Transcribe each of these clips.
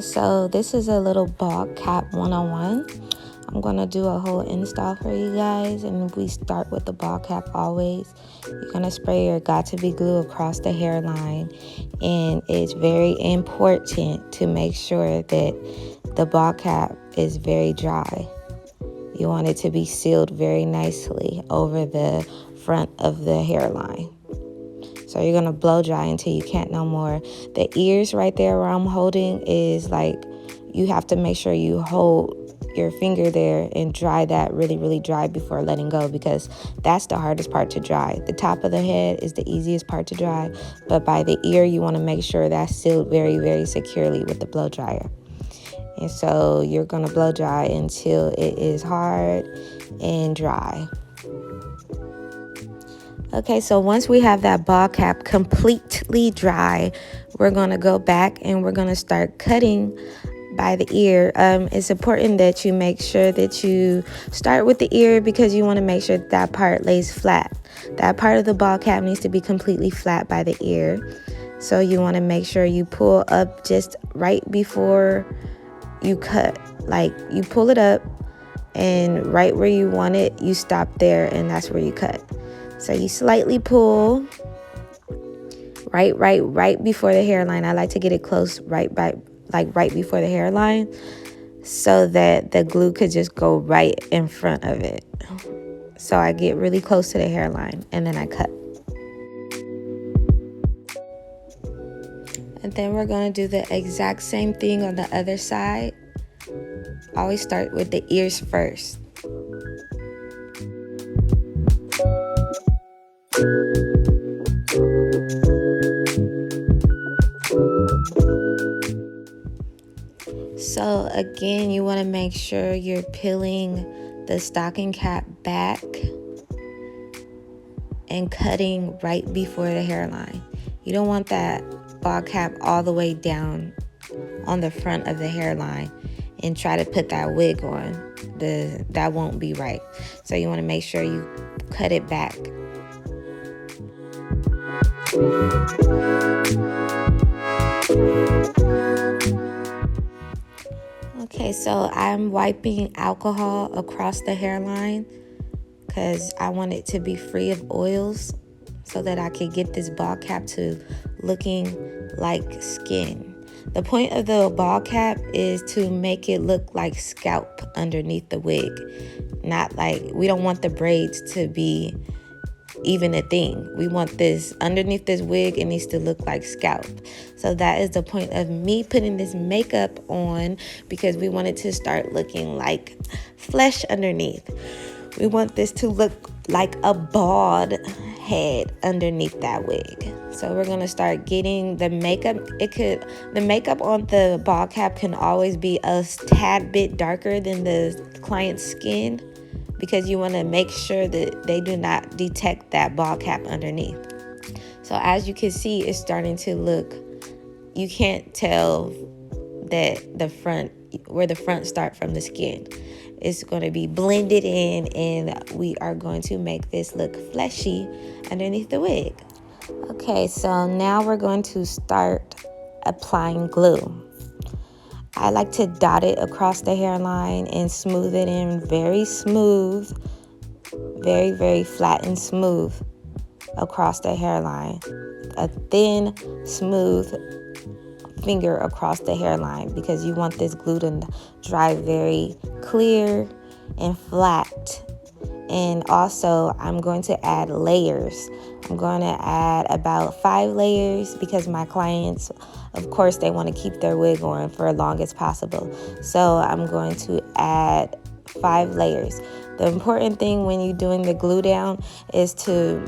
So this is a little ball cap 101. I'm going to do a whole install for you guys, and we start with the ball cap always. You're going to spray your Got2b glue across the hairline, and it's very important to make sure that the ball cap is very dry. You want it to be sealed very nicely over the front of the hairline. So you're going to blow dry until you can't no more. The ears right there where I'm holding is like, you have to make sure you hold your finger there and dry that really, really dry before letting go, because that's the hardest part to dry. The top of the head is the easiest part to dry, but by the ear, you want to make sure that's sealed very, very securely with the blow dryer. And so you're going to blow dry until it is hard and dry. Okay, so once we have that ball cap completely dry, we're going to go back and we're going to start cutting by the ear. It's important that you make sure that you start with the ear, because you want to make sure that part lays flat. That part of the ball cap needs to be completely flat by the ear. So you want to make sure you pull up just right before you cut. Like, you pull it up, and right where you want it, you stop there, and that's where you cut. So you slightly pull right before the hairline. I like to get it close right before the hairline, so that the glue could just go right in front of it. So I get really close to the hairline, and then I cut. And then we're going to do the exact same thing on the other side. Always start with the ears first. So again, you want to make sure you're peeling the stocking cap back and cutting right before the hairline. You don't want that ball cap all the way down on the front of the hairline and try to put that wig on. That won't be right. So you want to make sure you cut it back. Okay, so I'm wiping alcohol across the hairline because I want it to be free of oils, so that I could get this ball cap to looking like skin. The point of the ball cap is to make it look like scalp underneath the wig. Not like, we don't want the braids to be even a thing. We want this underneath this wig, it needs to look like scalp. So that is the point of me putting this makeup on, because we want it to start looking like flesh underneath. We want this to look like a bald head underneath that wig. So we're gonna start getting the makeup. The makeup on the ball cap can always be a tad bit darker than the client's skin, because you want to make sure that they do not detect that ball cap underneath. So as you can see, it's starting to look, you can't tell that where the front start from the skin. It's going to be blended in, and we are going to make this look fleshy underneath the wig. Okay, so now we're going to start applying glue. I like to dot it across the hairline and smooth it in very smooth, very, very flat and smooth across the hairline. A thin, smooth finger across the hairline, because you want this glue to dry very clear and flat. And also, I'm going to add layers. I'm going to add about 5 layers, because my clients, of course, they want to keep their wig on for as long as possible. So I'm going to add 5 layers. The important thing when you're doing the glue down is to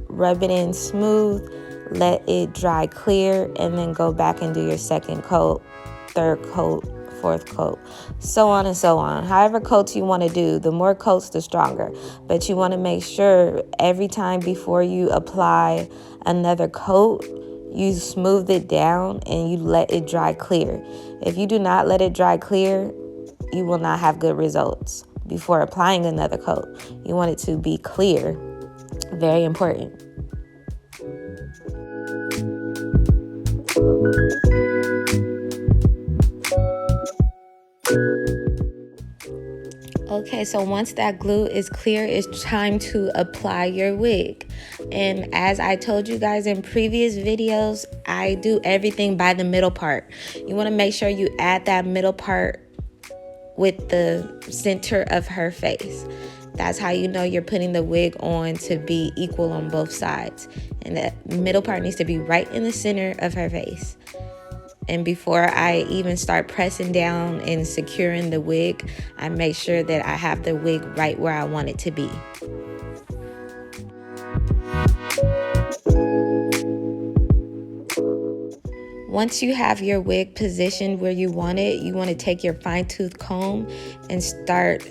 rub it in smooth, let it dry clear, and then go back and do your second coat, third coat, fourth coat, so on and so on. However coats you want to do, the more coats, the stronger. But you want to make sure every time before you apply another coat, you smooth it down and you let it dry clear. If you do not let it dry clear, you will not have good results before applying another coat. You want it to be clear. Very important. Okay, so once that glue is clear, it's time to apply your wig. And as I told you guys in previous videos, I do everything by the middle part. You want to make sure you add that middle part with the center of her face. That's how you know you're putting the wig on to be equal on both sides. And that middle part needs to be right in the center of her face. And before I even start pressing down and securing the wig, I make sure that I have the wig right where I want it to be. Once you have your wig positioned where you want it, you want to take your fine-tooth comb and start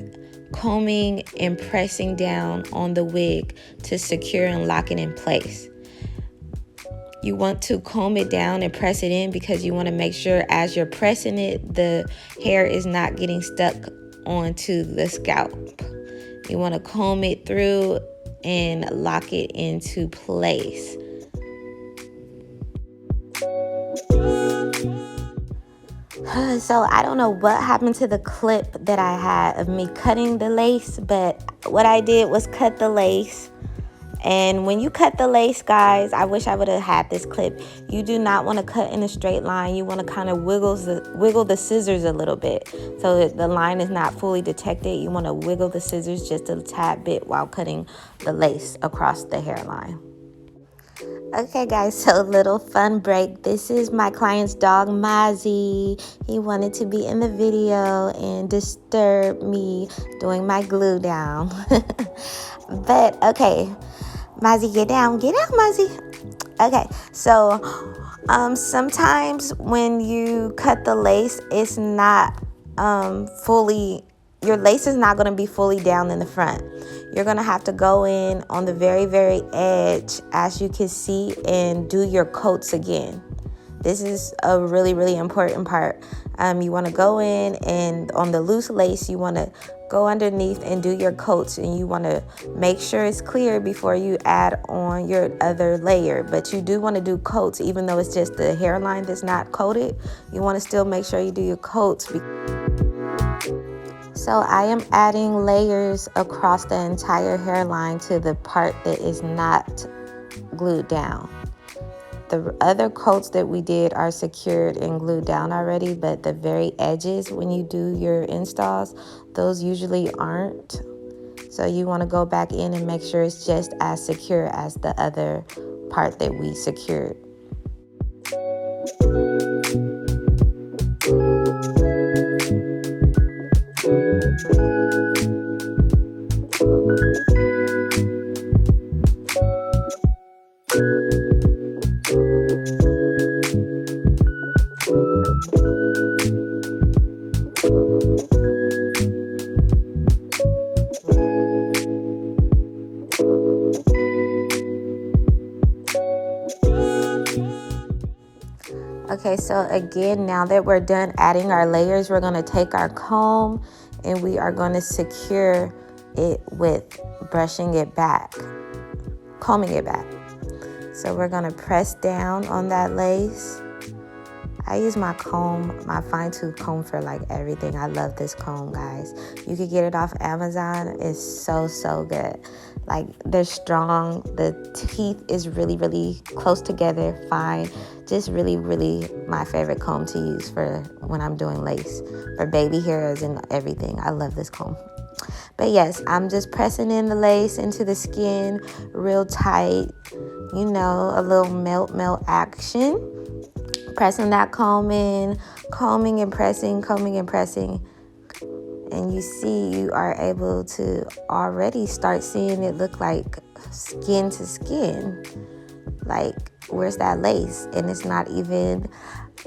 combing and pressing down on the wig to secure and lock it in place. You want to comb it down and press it in because you want to make sure as you're pressing it, the hair is not getting stuck onto the scalp. You want to comb it through and lock it into place. So I don't know what happened to the clip that I had of me cutting the lace, but what I did was cut the lace. And when you cut the lace, guys, I wish I would have had this clip. You do not want to cut in a straight line. You want to kind of wiggle the scissors a little bit so that the line is not fully detected. You want to wiggle the scissors just a tad bit while cutting the lace across the hairline. Okay, guys, so little fun break. This is my client's dog, Mozzie. He wanted to be in the video and disturb me doing my glue down. But, okay, Mozzie, get down, Mozzie. Okay, so sometimes when you cut the lace, it's not your lace is not going to be fully down in the front. You're going to have to go in on the very, very edge, as you can see, and do your coats again. This is a really, really important part. You want to go in, and on the loose lace, you want to go underneath and do your coats, and you want to make sure it's clear before you add on your other layer. But you do want to do coats, even though it's just the hairline that's not coated. You want to still make sure you do your coats. So I am adding layers across the entire hairline to the part that is not glued down. The other coats that we did are secured and glued down already, but the very edges when you do your installs, those usually aren't. So you want to go back in and make sure it's just as secure as the other part that we secured. Okay, so again, now that we're done adding our layers, we're going to take our comb and we are going to secure it with brushing it back, combing it back. So we're going to press down on that lace. I use my comb, my fine-tooth comb, for like everything. I love this comb, guys. You could get it off Amazon. It's so, so good. Like, they're strong. The teeth is really, really close together, fine. Just really, really my favorite comb to use for when I'm doing lace, for baby hairs and everything. I love this comb. But yes, I'm just pressing in the lace into the skin real tight. You know, a little melt action. Pressing that comb in, combing and pressing, and you see you are able to already start seeing it look like skin to skin. Like, where's that lace? And it's not even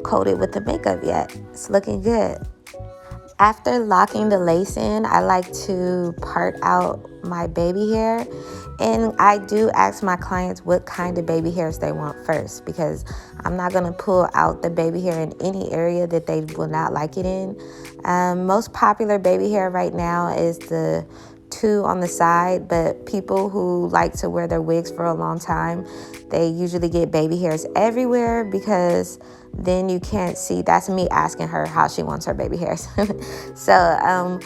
coated with the makeup yet. It's looking good. After locking the lace in, I like to part out my baby hair. And I do ask my clients what kind of baby hairs they want first, because I'm not going to pull out the baby hair in any area that they will not like it in. Most popular baby hair right now is the 2 on the side, but people who like to wear their wigs for a long time, they usually get baby hairs everywhere, because then you can't see. That's me asking her how she wants her baby hairs. So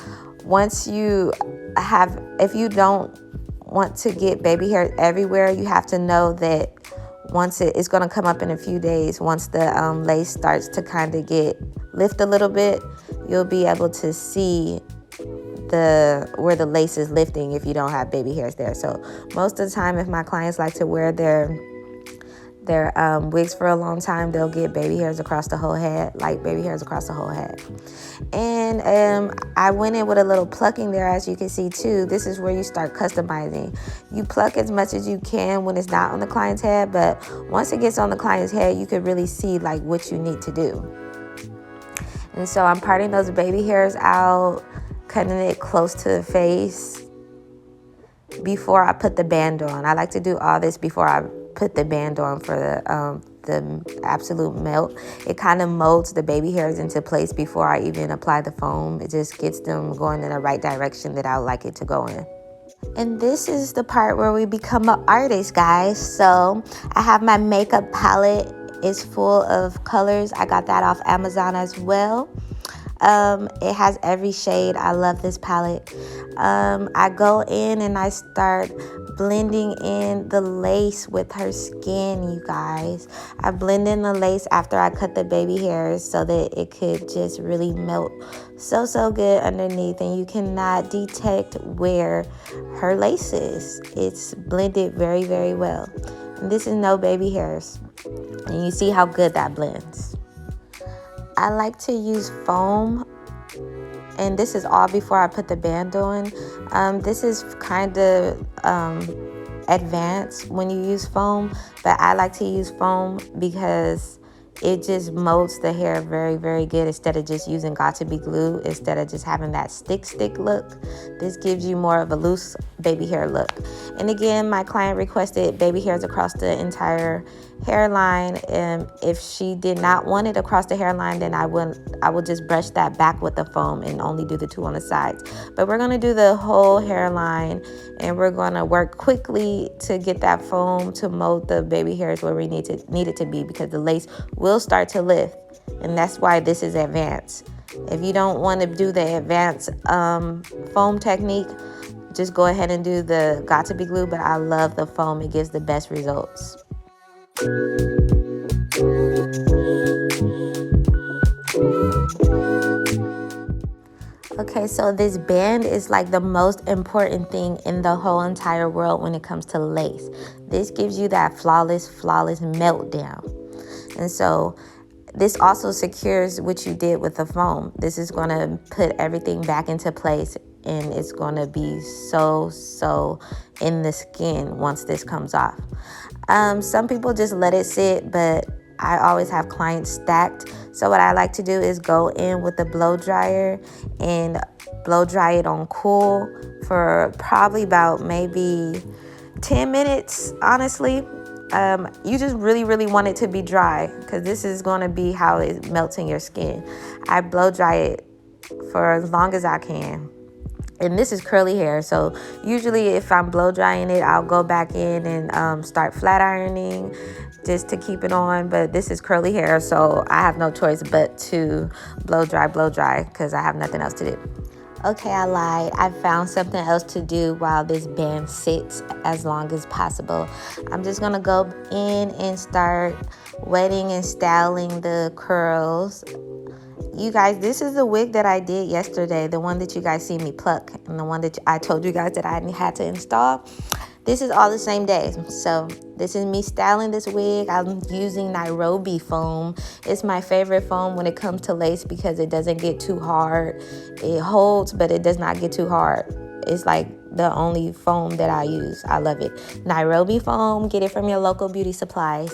once you have, if you don't want to get baby hair everywhere, you have to know that once it's going to come up in a few days, once the lace starts to kind of lift a little bit, you'll be able to see where the lace is lifting if you don't have baby hairs there. So most of the time, if my clients like to wear their wigs for a long time, they'll get baby hairs across the whole head, light baby hairs across the whole head. And I went in with a little plucking there, as you can see too. This is where you start customizing. You pluck as much as you can when it's not on the client's head, but once it gets on the client's head, you can really see like what you need to do. And so I'm parting those baby hairs out, cutting it close to the face before I put the band on. I like to do all this before I put the band on for the absolute melt. It kind of molds the baby hairs into place before I even apply the foam. It just gets them going in the right direction that I would like it to go in. And this is the part where we become an artist, guys. So I have my makeup palette. It's full of colors. I got that off Amazon as well. It has every shade. I love this palette. I go in and I start blending in the lace with her skin, you guys. I blend in the lace after I cut the baby hairs so that it could just really melt so good underneath, and you cannot detect where her lace is. It's blended very well. And this is no baby hairs, and you see how good that blends. I like to use foam, and this is all before I put the band on. This is kind of advanced when you use foam, but I like to use foam because it just molds the hair very good instead of just using got-to-be glue, instead of just having that stick look. This gives you more of a loose baby hair look. And again, my client requested baby hairs across the entire hairline, and if she did not want it across the hairline, then I will just brush that back with the foam and only do the two on the sides. But we're going to do the whole hairline, and we're going to work quickly to get that foam to mold the baby hairs where we need it to be, because the lace will start to lift, and that's why this is advanced. If you don't want to do the advanced foam technique, just go ahead and do the got-to-be glue, but I love the foam. It gives the best results. Okay, so this band is like the most important thing in the whole entire world when it comes to lace. This gives you that flawless meltdown. And so this also secures what you did with the foam. This is going to put everything back into place, and it's going to be so in the skin once this comes off. Some people just let it sit, but I always have clients stacked. So what I like to do is go in with the blow dryer and blow dry it on cool for probably about maybe 10 minutes, honestly. You just really want it to be dry, because this is going to be how it melts in your skin. I blow dry it for as long as I can. And this is curly hair, so usually if I'm blow drying it, I'll go back in and start flat ironing just to keep it on. But this is curly hair, so I have no choice but to blow dry because I have nothing else to do. Okay, I lied. I found something else to do while this band sits as long as possible. I'm just gonna go in and start wetting and styling the curls. You guys, this is the wig that I did yesterday, the one that you guys see me pluck, and the one that I told you guys that I had to install. This is all the same day. So this is me styling this wig. I'm using Nairobi foam. It's my favorite foam when it comes to lace because it doesn't get too hard. It holds, but it does not get too hard. It's like the only foam that I use. I love it. Nairobi foam, get it from your local beauty supplies,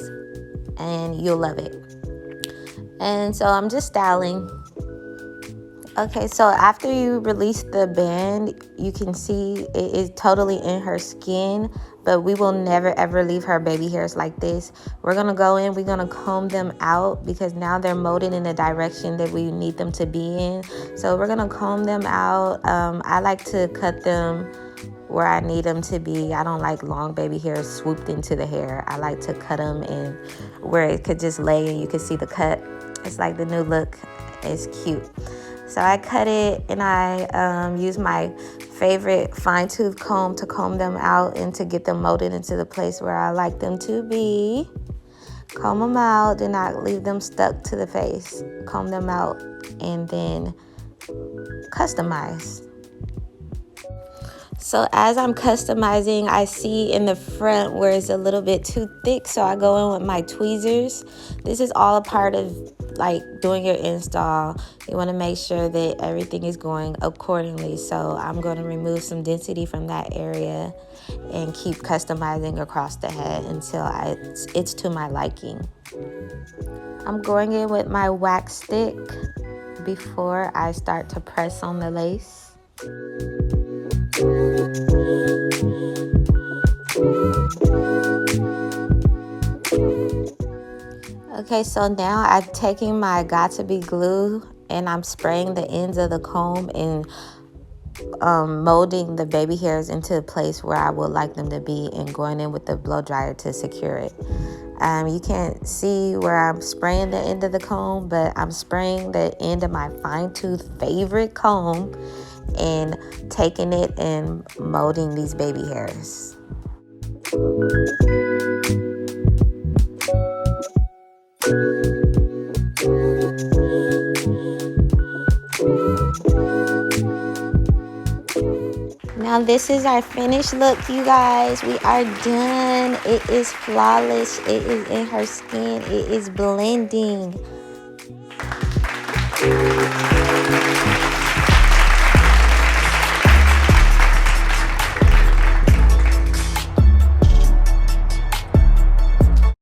and you'll love it. And so I'm just styling. Okay, so after you release the band, you can see it is totally in her skin, but we will never ever leave her baby hairs like this. We're gonna go in, we're gonna comb them out because now they're molded in the direction that we need them to be in. So we're gonna comb them out. I like to cut them where I need them to be. I don't like long baby hairs swooped into the hair. I like to cut them in where it could just lay and you could see the cut. It's like the new look. It's cute. So I cut it, and I use my favorite fine tooth comb to comb them out and to get them molded into the place where I like them to be. Comb them out, do not leave them stuck to the face. Comb them out and then customize. So as I'm customizing, I see in the front where it's a little bit too thick, so I go in with my tweezers. This is all a part of like doing your install. You want to make sure that everything is going accordingly. So I'm going to remove some density from that area and keep customizing across the head until it's to my liking. I'm going in with my wax stick before I start to press on the lace. Okay, so now I'm taking my Got2b glue and I'm spraying the ends of the comb and molding the baby hairs into a place where I would like them to be, and going in with the blow dryer to secure it. You can't see where I'm spraying the end of the comb, but I'm spraying the end of my fine tooth favorite comb and taking it and molding these baby hairs. Now this is our finished look, you guys. We are done. It is flawless. It is in her skin. It is blending.